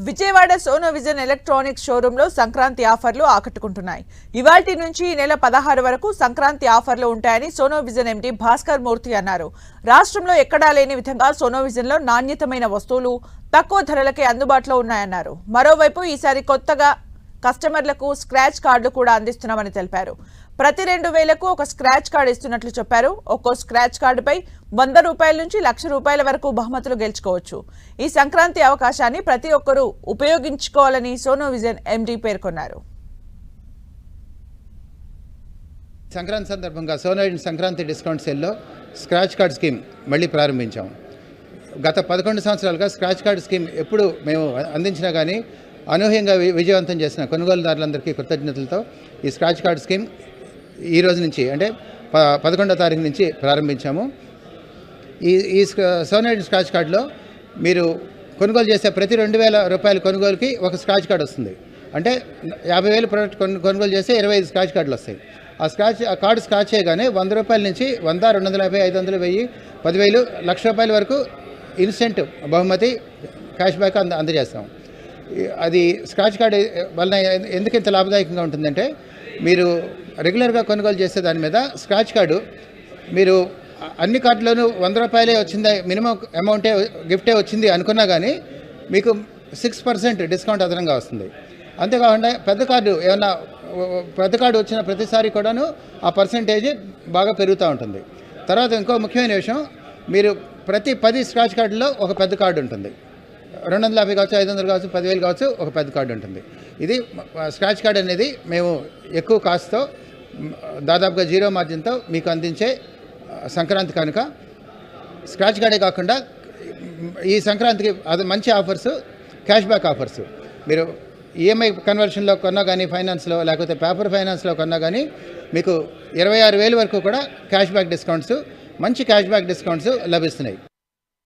Vijayawada Sono vision electronics షోరూంలో సంక్రాంతి ఆఫర్లు ఆకట్టుకుంటున్నాయి. ఇవాల్టి నుంచి ఈ నెల 16 వరకు సంక్రాంతి ఆఫర్లు ఉంటాయని సోనో విజన్ ఎండీ భాస్కర్ మూర్తి అన్నారు. రాష్ట్రంలో ఎక్కడా లేని విధంగా సోనో విజన్లో నాణ్యతమైన వస్తువులు తక్కువ ధరలకే అందుబాటులో ఉన్నాయన్నారు. మరోవైపు ఈసారి కొత్తగా కస్టమర్లకు స్క్రాచ్ కార్డులు కూడా అందిస్తున్నామని తెలిపారు. ప్రతి 2000కు ఒక స్క్రాచ్ కార్డు ఇస్తున్నట్లు చెప్పారు. ఒక్కో స్క్రాచ్ కార్డుపై 100 రూపాయల నుంచి ₹1,00,000 వరకు బహుమతులు గెలుచుకోవచ్చు. ఈ సంక్రాంతి అవకాశాన్ని ప్రతి ఒక్కరూ ఉపయోగించుకోవాలని సోనో విజన్ ఎండీ పేర్కొన్నారు. సంక్రాంతి సందర్భంగా సోనో విజన్ సంక్రాంతి డిస్కౌంట్ సేల్లో స్క్రాచ్ కార్డ్ స్కీమ్ మళ్ళీ ప్రారంభించాం. గత 11 సంవత్సరాలుగా స్క్రాచ్ కార్డ్ స్కీమ్ ఎప్పుడు మేము అందించినా కానీ అనూహ్యంగా విజయవంతం చేసిన కొనుగోలుదారులందరికీ కృతజ్ఞతలతో ఈ స్క్రాచ్ కార్డ్ స్కీమ్ ఈ రోజు నుంచి అంటే 11వ తారీఖు నుంచి ప్రారంభించాము. ఈ సోనో విజన్ స్క్రాచ్ కార్డులో మీరు కొనుగోలు చేసే ప్రతి ₹2,000 కొనుగోలుకి ఒక స్క్రాచ్ కార్డు వస్తుంది. అంటే 50,000 ప్రోడక్ట్ కొనుగోలు చేస్తే 25 స్క్రాచ్ కార్డులు వస్తాయి. ఆ కార్డు స్క్రాచ్ చేయగానే ₹100 నుంచి 100, 250, 500, 1000, 10,000, ₹1,00,000 వరకు ఇన్స్టెంట్ బహుమతి క్యాష్ బ్యాక్ అందజేస్తాం. అది స్క్రాచ్ కార్డు వలన ఎందుకు ఇంత లాభదాయకంగా ఉంటుందంటే మీరు రెగ్యులర్గా కొనుగోలు చేసే దాని మీద స్క్రాచ్ కార్డు మీరు అన్ని కార్డులోనూ ₹100 వచ్చిందా మినిమం అమౌంటే గిఫ్టే వచ్చింది అనుకున్నా కానీ మీకు 6% డిస్కౌంట్ అదనంగా వస్తుంది. అంతేకాకుండా పెద్ద కార్డు వచ్చిన ప్రతిసారి కూడాను ఆ పర్సంటేజ్ బాగా పెరుగుతూ ఉంటుంది. తర్వాత ఇంకో ముఖ్యమైన విషయం, మీరు ప్రతి 10 స్క్రాచ్ కార్డులో ఒక పెద్ద కార్డు ఉంటుంది. 250 కావచ్చు, 500 కావచ్చు, 10,000 కావచ్చు, ఒక పెద్ద కార్డు ఉంటుంది. ఇది స్క్రాచ్ కార్డ్ అనేది మేము ఎక్కువ కాస్ట్తో దాదాపుగా 0 మార్జిన్తో మీకు అందించే సంక్రాంతి కనుక స్క్రాచ్ కార్డే కాకుండా ఈ సంక్రాంతికి అది మంచి ఆఫర్స్, క్యాష్ బ్యాక్ ఆఫర్స్. మీరు ఈఎంఐ కన్వర్షన్లో కొన్నా కానీ, ఫైనాన్స్లో లేకపోతే పేపర్ ఫైనాన్స్లో కొన్నా కానీ మీకు 26,000 వరకు కూడా క్యాష్ బ్యాక్ డిస్కౌంట్స్, మంచి క్యాష్ బ్యాక్ డిస్కౌంట్స్ లభిస్తున్నాయి.